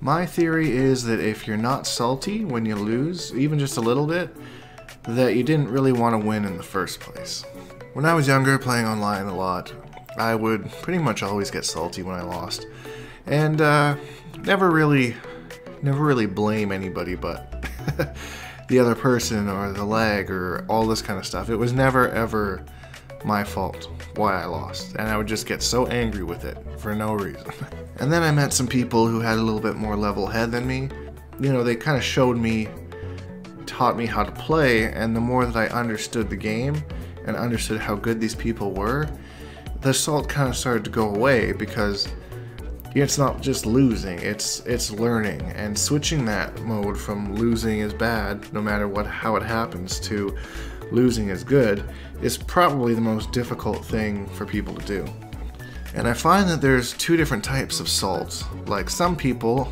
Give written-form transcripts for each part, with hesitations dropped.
My theory is that if you're not salty when you lose, even just a little bit, that you didn't really want to win in the first place. When I was younger, playing online a lot, I would pretty much always get salty when I lost. And never really blame anybody but the other person or the lag or all this kind of stuff. It was never ever my fault why I lost, and I would just get so angry with it for no reason. And then I met some people who had a little bit more level head than me. You know, they kind of taught me how to play, and the more that I understood the game and understood how good these people were, the salt kind of started to go away, because it's not just losing, it's learning, and switching that mode from losing is bad no matter how it happens to losing is good is probably the most difficult thing for people to do. And I find that there's two different types of salt. Like some people,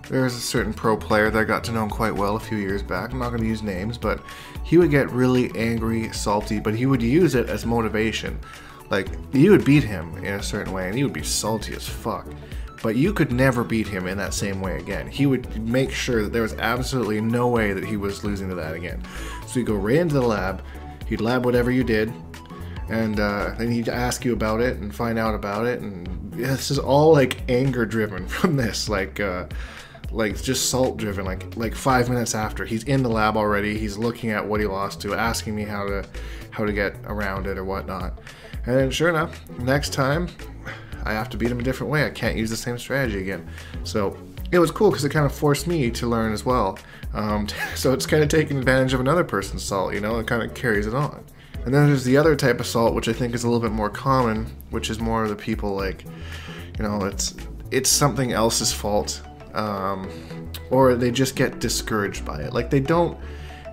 there's a certain pro player that I got to know quite well a few years back. I'm not going to use names, but he would get really angry, salty, but he would use it as motivation. Like, you would beat him in a certain way, and he would be salty as fuck. But you could never beat him in that same way again. He would make sure that there was absolutely no way that he was losing to that again. So he'd go right into the lab, he'd lab whatever you did, and then he'd ask you about it and find out about it, and this is all like anger driven from this, like just salt driven. Like 5 minutes after he's in the lab already, he's looking at what he lost to, asking me how to get around it or whatnot. And then sure enough, next time I have to beat him a different way. I can't use the same strategy again. So it was cool because it kind of forced me to learn as well. So it's kind of taking advantage of another person's salt, you know, it kind of carries it on. And then there's the other type of salt, which I think is a little bit more common, which is more of the people like, you know, it's something else's fault, or they just get discouraged by it. Like, they don't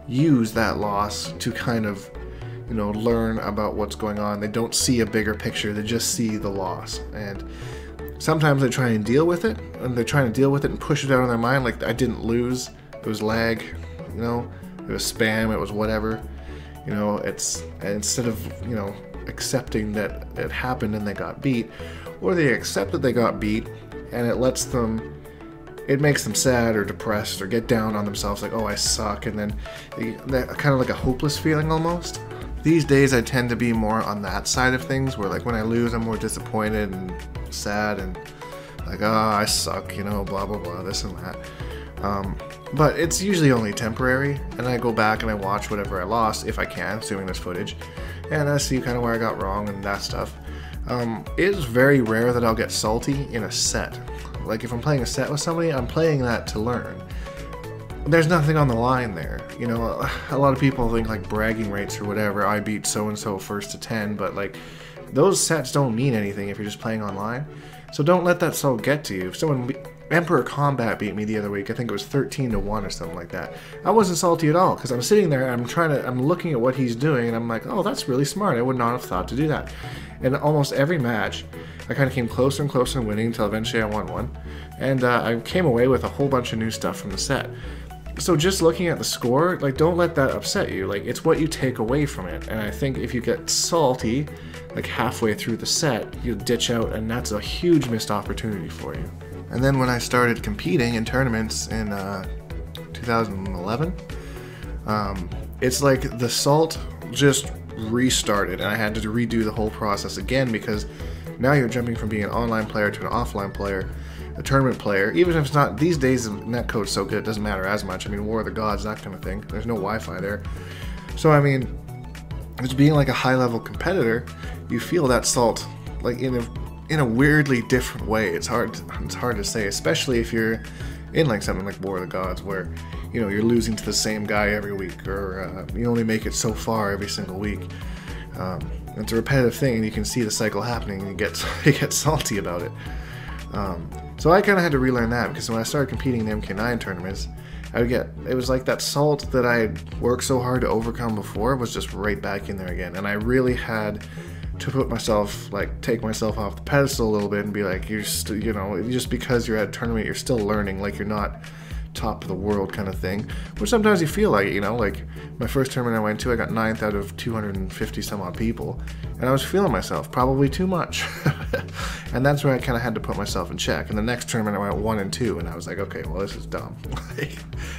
use that loss to kind of, you know, learn about what's going on. They don't see a bigger picture, they just see the loss. And sometimes they try and deal with it, and they're trying to deal with it and push it out of their mind, like, I didn't lose, it was lag, you know, it was spam, it was whatever. You know, it's, instead of, you know, accepting that it happened and they got beat, or they accept that they got beat and it makes them sad or depressed or get down on themselves, like, oh, I suck, and then kind of like a hopeless feeling almost. These days I tend to be more on that side of things, where like when I lose I'm more disappointed and sad and like, oh, I suck, you know, blah blah blah, this and that. But it's usually only temporary, and I go back and I watch whatever I lost, if I can, assuming there's footage, and I see kind of where I got wrong and that stuff. It is very rare that I'll get salty in a set. Like, if I'm playing a set with somebody, I'm playing that to learn. There's nothing on the line there. You know, a lot of people think like bragging rights or whatever, I beat so-and-so first to 10, but like, those sets don't mean anything if you're just playing online. So don't let that salt get to you. If Emperor Combat beat me the other week, I think it was 13-1 or something like that. I wasn't salty at all, because I'm sitting there, I'm looking at what he's doing, and I'm like, oh, that's really smart. I would not have thought to do that. And almost every match, I kind of came closer and closer to winning until eventually I won one. And I came away with a whole bunch of new stuff from the set. So just looking at the score, like, don't let that upset you. Like, it's what you take away from it. And I think if you get salty, like halfway through the set, you'll ditch out, and that's a huge missed opportunity for you. And then when I started competing in tournaments in 2011, it's like the salt just restarted, and I had to redo the whole process again, because now you're jumping from being an online player to an offline player, a tournament player. Even if it's not, these days netcode's so good it doesn't matter as much. I mean, War of the Gods, that kind of thing. There's no Wi-Fi there. So I mean, as being like a high-level competitor, you feel that salt like in a weirdly different way. It's hard to say, especially if you're in like something like War of the Gods, where, you know, you're losing to the same guy every week, or you only make it so far every single week. It's a repetitive thing, and you can see the cycle happening, and you get salty about it. So I kind of had to relearn that, because when I started competing in the MK9 tournaments, it was like that salt that I had worked so hard to overcome before was just right back in there again, and I really had to take myself off the pedestal a little bit and be like, you know, just because you're at a tournament, you're still learning, like you're not top of the world kind of thing, which sometimes you feel like, you know, like my first tournament I went to, I got 9th out of 250 some odd people, And I was feeling myself, probably too much. And that's where I kind of had to put myself in check. And the next tournament I went 1-2, and I was like, okay, well, this is dumb.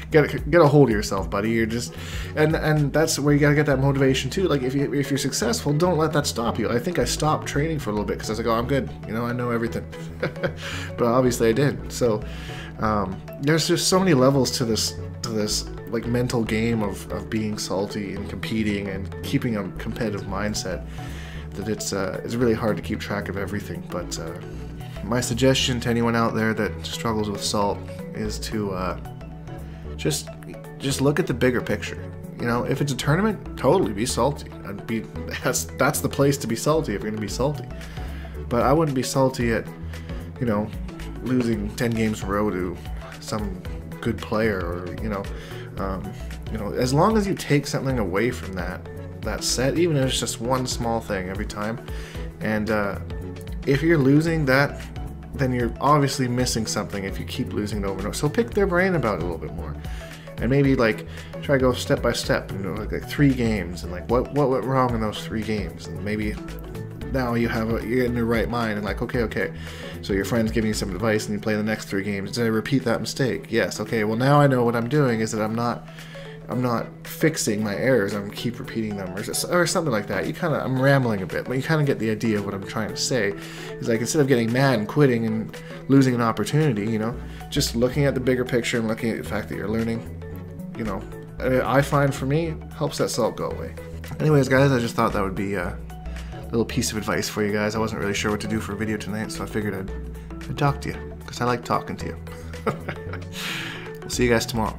Get a hold of yourself, buddy. You're just, and that's where you gotta get that motivation too. Like if you're successful, don't let that stop you. I think I stopped training for a little bit because I was like, oh, I'm good. You know, I know everything. But obviously I did. So there's just so many levels to this like mental game of being salty and competing and keeping a competitive mindset, that it's really hard to keep track of everything. But my suggestion to anyone out there that struggles with salt is to just look at the bigger picture. You know, if it's a tournament, totally be salty. That's the place to be salty if you're gonna be salty. But I wouldn't be salty at, you know, losing 10 games in a row to some good player, or you know, as long as you take something away from that set, even if it's just one small thing every time. And if you're losing that, then you're obviously missing something if you keep losing it over and over. So pick their brain about it a little bit more, and maybe like try to go step by step, you know, like 3 games, and like what went wrong in those 3 games, and maybe now you're in your right mind, and like, okay, so your friend's giving you some advice and you play the next 3 games. Did I repeat that mistake? Yes. Okay, well now I know what I'm doing is that I'm not fixing my errors. I'm keep repeating them, or something like that. I'm rambling a bit, but you kind of get the idea of what I'm trying to say. Is like, instead of getting mad and quitting and losing an opportunity, you know, just looking at the bigger picture and looking at the fact that you're learning, you know, I find for me helps that salt go away. Anyways, guys, I just thought that would be a little piece of advice for you guys. I wasn't really sure what to do for a video tonight, so I figured I'd talk to you because I like talking to you. We'll see you guys tomorrow.